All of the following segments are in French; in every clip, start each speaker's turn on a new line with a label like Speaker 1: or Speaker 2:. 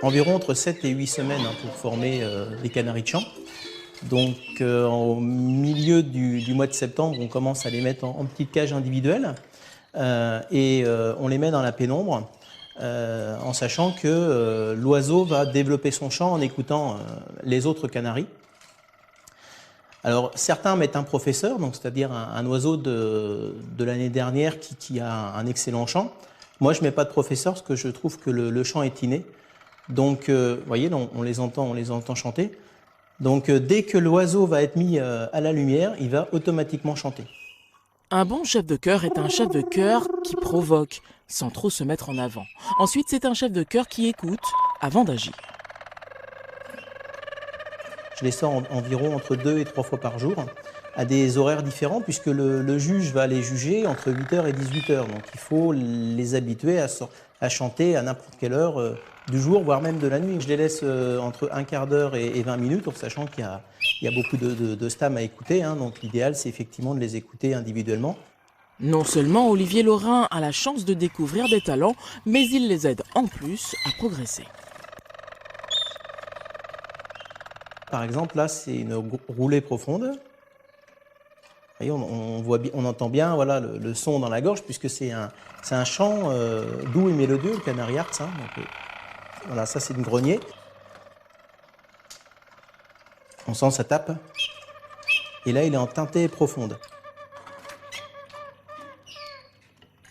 Speaker 1: environ entre 7 et 8 semaines pour former les canaris de champ. Donc au milieu du mois de septembre, on commence à les mettre en petites cages individuelles et on les met dans la pénombre en sachant que l'oiseau va développer son chant en écoutant les autres canaris. Alors certains mettent un professeur, c'est-à-dire un oiseau de l'année dernière qui a un excellent chant. Moi je ne mets pas de professeur parce que je trouve que le chant est inné. Donc vous voyez, on les entend chanter. Donc dès que l'oiseau va être mis à la lumière, il va automatiquement chanter.
Speaker 2: Un bon chef de chœur est un chef de chœur qui provoque, sans trop se mettre en avant. Ensuite, c'est un chef de chœur qui écoute avant d'agir.
Speaker 1: Je les sors environ entre 2 et 3 fois par jour, à des horaires différents, puisque le juge va les juger entre 8h et 18h. Donc il faut les habituer à chanter à n'importe quelle heure du jour, voire même de la nuit. Je les laisse entre un quart d'heure et 20 minutes, en sachant qu'il y a beaucoup de stam à écouter. Donc l'idéal, c'est effectivement de les écouter individuellement.
Speaker 2: Non seulement Olivier Laurin a la chance de découvrir des talents, mais il les aide en plus à progresser.
Speaker 1: Par exemple, là, c'est une roulée profonde. Vous voyez, on entend bien voilà, le son dans la gorge, puisque c'est un chant doux et mélodieux, le canari arts. Donc, voilà, ça c'est une grenier. On sent ça tape. Et là, il est en teintée profonde.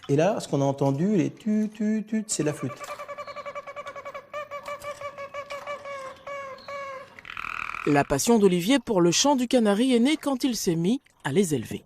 Speaker 1: Et là, ce qu'on a entendu, les tu, c'est la flûte.
Speaker 2: La passion d'Olivier pour le chant du canari est née quand il s'est mis à les élever.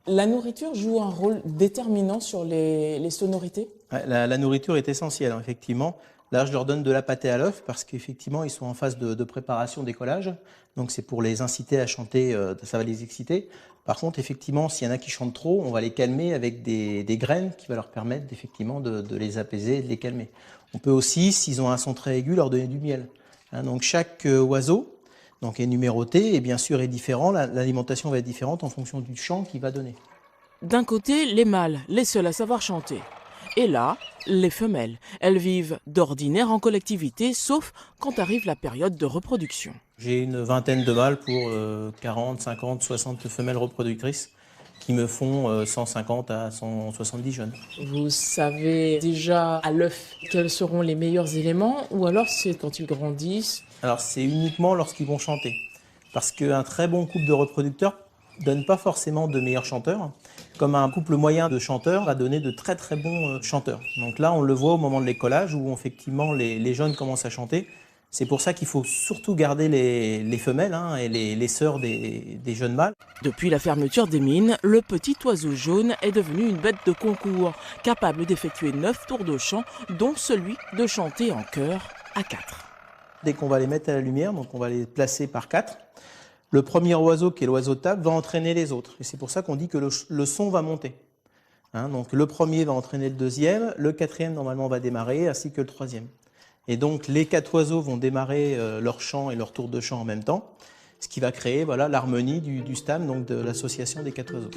Speaker 3: La nourriture joue un rôle déterminant sur les sonorités?
Speaker 1: Ouais, la nourriture est essentielle, effectivement. Là, je leur donne de la pâtée à l'œuf parce qu'effectivement, ils sont en phase de préparation d'écolage. Donc, c'est pour les inciter à chanter, ça va les exciter. Par contre, effectivement, s'il y en a qui chantent trop, on va les calmer avec des graines qui va leur permettre effectivement de les apaiser et de les calmer. On peut aussi, s'ils ont un son très aigu, leur donner du miel. Donc, chaque oiseau est numéroté et bien sûr est différent. L'alimentation va être différente en fonction du chant qu'il va donner.
Speaker 2: D'un côté, les mâles, les seuls à savoir chanter. Et là, les femelles. Elles vivent d'ordinaire en collectivité, sauf quand arrive la période de reproduction.
Speaker 1: J'ai une vingtaine de mâles pour 40, 50, 60 femelles reproductrices qui me font 150 à 170 jeunes.
Speaker 3: Vous savez déjà à l'œuf quels seront les meilleurs éléments, ou alors c'est quand ils grandissent?
Speaker 1: Alors c'est uniquement lorsqu'ils vont chanter. Parce qu'un très bon couple de reproducteurs ne donne pas forcément de meilleurs chanteurs, comme un couple moyen de chanteurs va donner de très très bons chanteurs. Donc là on le voit au moment de l'écolage où effectivement les jeunes commencent à chanter. C'est pour ça qu'il faut surtout garder les femelles et les sœurs des jeunes mâles.
Speaker 2: Depuis la fermeture des mines, le petit oiseau jaune est devenu une bête de concours, capable d'effectuer 9 tours de chant, dont celui de chanter en chœur à 4.
Speaker 1: Dès qu'on va les mettre à la lumière, donc on va les placer par 4, le premier oiseau, qui est l'oiseau de table, va entraîner les autres. Et c'est pour ça qu'on dit que le son va monter. Donc le premier va entraîner le deuxième, le quatrième normalement va démarrer, ainsi que le troisième. Et donc les 4 oiseaux vont démarrer leur chant et leur tour de chant en même temps, ce qui va créer l'harmonie du stam, donc de l'association des 4 oiseaux.